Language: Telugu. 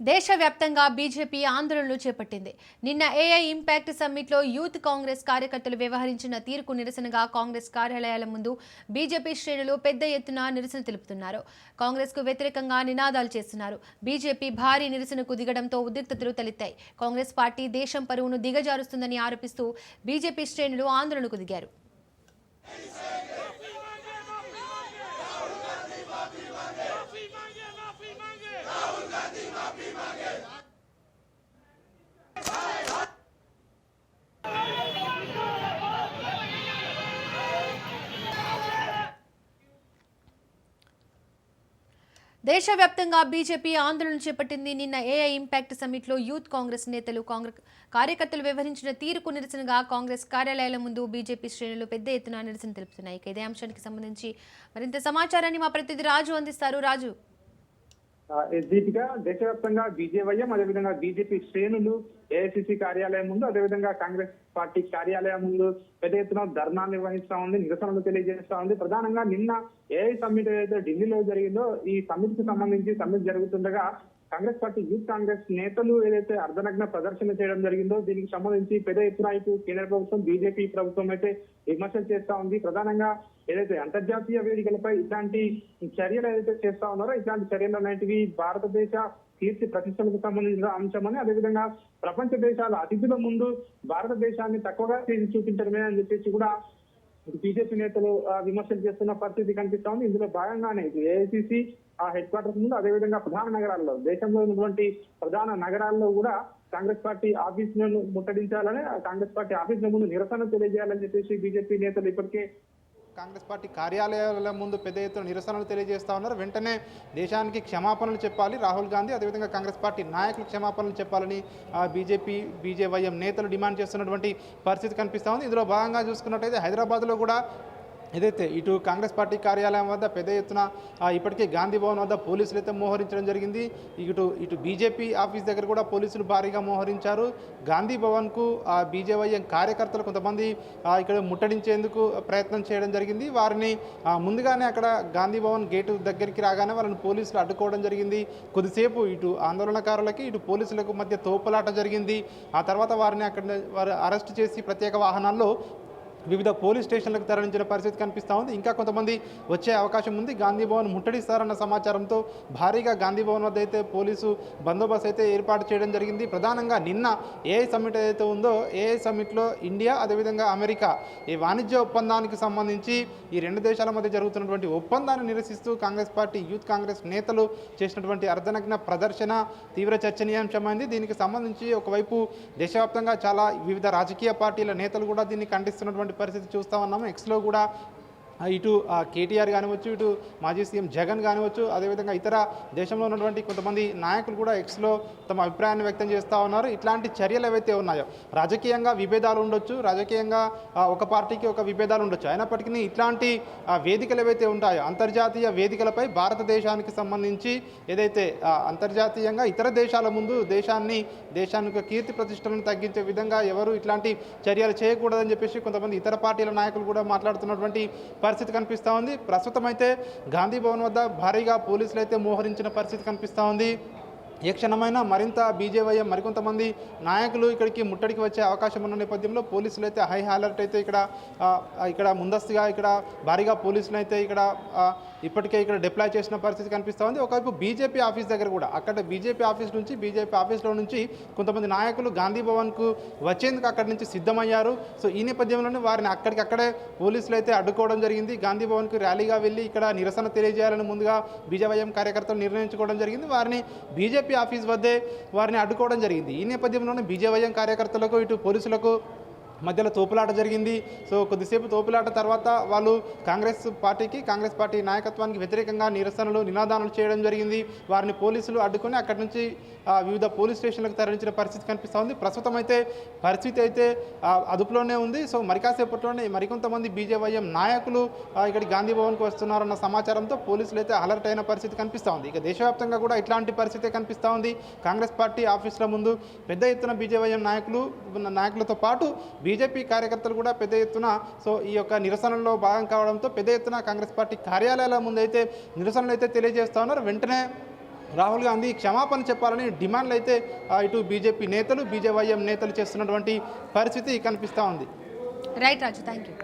దేశవ్యాప్తంగా బీజేపీ ఆందోళనలు చేపట్టింది. నిన్న ఏఐ ఇంపాక్ట్ సమ్మిట్లో యూత్ కాంగ్రెస్ కార్యకర్తలు వ్యవహరించిన తీరుకు నిరసనగా కాంగ్రెస్ కార్యాలయాల ముందు బీజేపీ శ్రేణులు పెద్ద ఎత్తున నిరసన తెలుపుతున్నారు. కాంగ్రెస్ కు వ్యతిరేకంగా నినాదాలు చేస్తున్నారు. బీజేపీ భారీ నిరసనకు దిగడంతో ఉద్రిక్తతలు తలెత్తాయి. కాంగ్రెస్ పార్టీ దేశం పరువును దిగజారుస్తుందని ఆరోపిస్తూ బీజేపీ శ్రేణులు ఆందోళనకు దిగారు. దేశవ్యాప్తంగా బీజేపీ ఆందోళన చేపట్టింది. నిన్న ఏఐ ఇంపాక్ట్ సమ్మిట్లో యూత్ కాంగ్రెస్ నేతలు కార్యకర్తలు వ్యవహరించిన తీరుకు నిరసనగా కాంగ్రెస్ కార్యాలయాల ముందు బీజేపీ శ్రేణులు పెద్ద ఎత్తున నిరసన తెలుపుతున్నాయి. ఇదే అంశానికి సంబంధించి మరింత సమాచారాన్ని మా ప్రతినిధి రాజు అందిస్తారు. రాజు, దీపిగా దేశవ్యాప్తంగా బీజేవైఎం అదేవిధంగా బీజేపీ శ్రేణులు ఏఐసిసి కార్యాలయం ముందు అదేవిధంగా కాంగ్రెస్ పార్టీ కార్యాలయం ముందు పెద్ద ఎత్తున ధర్నా నిర్వహిస్తా ఉంది, నిరసనలు తెలియజేస్తా ఉంది. ప్రధానంగా నిన్న ఏఐ సమ్మిట్ ఏదైతే ఢిల్లీలో జరిగిందో ఈ సమ్మిట్ కి సంబంధించి సమ్మిట్ జరుగుతుండగా కాంగ్రెస్ పార్టీ యూత్ కాంగ్రెస్ నేతలు ఏదైతే అర్ధనగ్న ప్రదర్శన చేయడం జరిగిందో దీనికి సంబంధించి పెద్ద ఎత్తున ఇటు కేంద్ర ప్రభుత్వం బీజేపీ ప్రభుత్వం అయితే విమర్శలు చేస్తా ఉంది. ప్రధానంగా ఏదైతే అంతర్జాతీయ వేదికలపై ఇట్లాంటి చర్యలు ఏదైతే చేస్తా ఉన్నారో ఇట్లాంటి చర్యలు అనేటివి భారతదేశ కీర్తి ప్రతిష్టలకు సంబంధించిన అంశమని, అదేవిధంగా ప్రపంచ దేశాల అతిథుల ముందు భారతదేశాన్ని తక్కువగా చేసి చూపించడమే అని చెప్పేసి కూడా బీజేపీ నేతలు విమర్శలు చేస్తున్న పరిస్థితి కనిపిస్తా ఉంది. ఇందులో భాగంగానే ఏఐసిసి హెడ్ క్వార్టర్స్ ముందు అదేవిధంగా ప్రధాన నగరాల్లో దేశంలో ఉన్నటువంటి ప్రధాన నగరాల్లో కూడా కాంగ్రెస్ పార్టీ ఆఫీసులను ముట్టడించాలని, కాంగ్రెస్ పార్టీ ఆఫీసుల ముందు నిరసన తెలియజేయాలని చెప్పేసి బీజేపీ నేతలు ఇప్పటికే కాంగ్రెస్ పార్టీ కార్యాలయాల ముందు పెద్ద ఎత్తున నిరసనలు తెలియజేస్తా ఉన్నారు. వెంటనే దేశానికి క్షమాపణలు చెప్పాలి రాహుల్ గాంధీ, అదేవిధంగా కాంగ్రెస్ పార్టీ నాయకులు క్షమాపణలు చెప్పాలని బీజేవైఎం నేతలు డిమాండ్ చేస్తున్నటువంటి పరిస్థితి కనిపిస్తూ ఉంది. ఇందులో భాగంగా చూసుకున్నట్టయితే హైదరాబాద్లో కూడా ఏదైతే ఇటు కాంగ్రెస్ పార్టీ కార్యాలయం వద్ద పెద్ద ఎత్తున ఇప్పటికే గాంధీ భవన్ వద్ద పోలీసులు అయితే మోహరించడం జరిగింది. ఇటు బీజేపీ ఆఫీస్ దగ్గర కూడా పోలీసులు భారీగా మోహరించారు. గాంధీ భవన్కు బీజేవైఎం కార్యకర్తలు కొంతమంది ఇక్కడ ముట్టడించేందుకు ప్రయత్నం చేయడం జరిగింది. వారిని ముందుగానే అక్కడ గాంధీ భవన్ గేటు దగ్గరికి రాగానే వాళ్ళని పోలీసులు అడ్డుకోవడం జరిగింది. కొద్దిసేపు ఇటు ఆందోళనకారులకి ఇటు పోలీసులకు మధ్య తోపులాట జరిగింది. ఆ తర్వాత వారిని వారు అరెస్ట్ చేసి ప్రత్యేక వాహనాల్లో వివిధ పోలీస్ స్టేషన్లకు తరలించిన పరిస్థితి కనిపిస్తూ ఉంది. ఇంకా కొంతమంది వచ్చే అవకాశం ఉంది. గాంధీ భవన్ ముట్టడిస్తారన్న సమాచారంతో భారీగా గాంధీ భవన్ వద్ద అయితే పోలీసు బందోబస్తు అయితే ఏర్పాటు చేయడం జరిగింది. ప్రధానంగా నిన్న ఏఐ సమ్మిట్ ఏదైతే ఉందో ఏఐ సమ్మిట్లో ఇండియా అదేవిధంగా అమెరికా ఈ వాణిజ్య ఒప్పందానికి సంబంధించి ఈ రెండు దేశాల మధ్య జరుగుతున్నటువంటి ఒప్పందాన్ని నిరసిస్తూ కాంగ్రెస్ పార్టీ యూత్ కాంగ్రెస్ నేతలు చేసినటువంటి అర్ధనగ్న ప్రదర్శన తీవ్ర చర్చనీయాంశమైంది. దీనికి సంబంధించి ఒకవైపు దేశవ్యాప్తంగా చాలా వివిధ రాజకీయ పార్టీల నేతలు కూడా దీన్ని ఖండిస్తున్నటువంటి పరిస్థితి చూస్తా ఉన్నాము. ఎక్స్లో కూడా ఇటు కేటీఆర్ కానివచ్చు, ఇటు మాజీ సీఎం జగన్ కానివచ్చు, అదేవిధంగా ఇతర దేశంలో ఉన్నటువంటి కొంతమంది నాయకులు కూడా ఎక్స్లో తమ అభిప్రాయాన్ని వ్యక్తం చేస్తూ ఉన్నారు. ఇట్లాంటి చర్యలు ఏవైతే ఉన్నాయో రాజకీయంగా విభేదాలు ఉండొచ్చు, రాజకీయంగా ఒక పార్టీకి ఒక విభేదాలు ఉండొచ్చు, అయినప్పటికీ ఇట్లాంటి వేదికలు ఏవైతే ఉంటాయో అంతర్జాతీయ వేదికలపై భారతదేశానికి సంబంధించి ఏదైతే అంతర్జాతీయంగా ఇతర దేశాల ముందు దేశానికి కీర్తి ప్రతిష్టలను తగ్గించే విధంగా ఎవరు ఇట్లాంటి చర్యలు చేయకూడదని చెప్పేసి కొంతమంది ఇతర పార్టీల నాయకులు కూడా మాట్లాడుతున్నటువంటి పరిస్థితి కనిపిస్తూ ఉంది. ప్రస్తుతం అయితే గాంధీ భవన్ వద్ద భారీగా పోలీసులు అయితే మోహరించిన పరిస్థితి కనిపిస్తూ ఉంది. ఏ క్షణమైనా మరింత బీజేవైఎం మరికొంతమంది నాయకులు ఇక్కడికి ముట్టడికి వచ్చే అవకాశం ఉన్న నేపథ్యంలో పోలీసులు అయితే హై అలర్ట్ అయితే ఇక్కడ ముందస్తుగా భారీగా పోలీసులు అయితే ఇప్పటికే డిప్లాయ్ చేసిన పరిస్థితి కనిపిస్తూ ఉంది. ఒకవైపు బీజేపీ ఆఫీస్ దగ్గర కూడా అక్కడ బీజేపీ ఆఫీస్లో నుంచి కొంతమంది నాయకులు గాంధీ భవన్కు వచ్చేందుకు అక్కడి నుంచి సిద్ధమయ్యారు. సో ఈ నేపథ్యంలోనే వారిని అక్కడికక్కడే పోలీసులు అయితే అడ్డుకోవడం జరిగింది. గాంధీ భవన్కు ర్యాలీగా వెళ్ళి ఇక్కడ నిరసన తెలియజేయాలని ముందుగా బీజేవైఎం కార్యకర్తలు నిర్ణయించుకోవడం జరిగింది. వారిని బీజేపీ ఆఫీస్ వద్దే వారిని అడ్డుకోవడం జరిగింది. ఈ నేపథ్యంలోనే బీజేవైఎం కార్యకర్తలకు ఇటు పోలీసులకు మధ్యలో తోపులాట జరిగింది. సో కొద్దిసేపు తోపులాట తర్వాత వాళ్ళు కాంగ్రెస్ పార్టీ నాయకత్వానికి వ్యతిరేకంగా నినాదాలు చేయడం జరిగింది. వారిని పోలీసులు అడ్డుకొని అక్కడి నుంచి వివిధ పోలీస్ స్టేషన్లకు తరలించిన పరిస్థితి కనిపిస్తూ ఉంది. ప్రస్తుతం అయితే పరిస్థితి అయితే అదుపులోనే ఉంది. సో మరికాసేపట్లోనే మరికొంతమంది బీజేవైఎం నాయకులు ఇక్కడ గాంధీ భవన్కు వస్తున్నారన్న సమాచారంతో పోలీసులు అయితే అలర్ట్ అయిన పరిస్థితి కనిపిస్తూ ఉంది. ఇక దేశవ్యాప్తంగా కూడా ఇట్లాంటి పరిస్థితి కనిపిస్తూ ఉంది. కాంగ్రెస్ పార్టీ ఆఫీసుల ముందు పెద్ద ఎత్తున బీజేవైఎం నాయకులతో పాటు బీజేపీ కార్యకర్తలు కూడా పెద్ద ఎత్తున ఈ యొక్క నిరసనలో భాగం కావడంతో పెద్ద ఎత్తున కాంగ్రెస్ పార్టీ కార్యాలయాల ముందు అయితే నిరసనలు అయితే తెలియజేస్తా ఉన్నారు. వెంటనే రాహుల్ గాంధీ క్షమాపణ చెప్పాలని డిమాండ్లు అయితే ఇటు బీజేపీ నేతలు బీజేవైఎం నేతలు చేస్తున్నటువంటి పరిస్థితి కనిపిస్తూ ఉంది. Right Raju, thank you.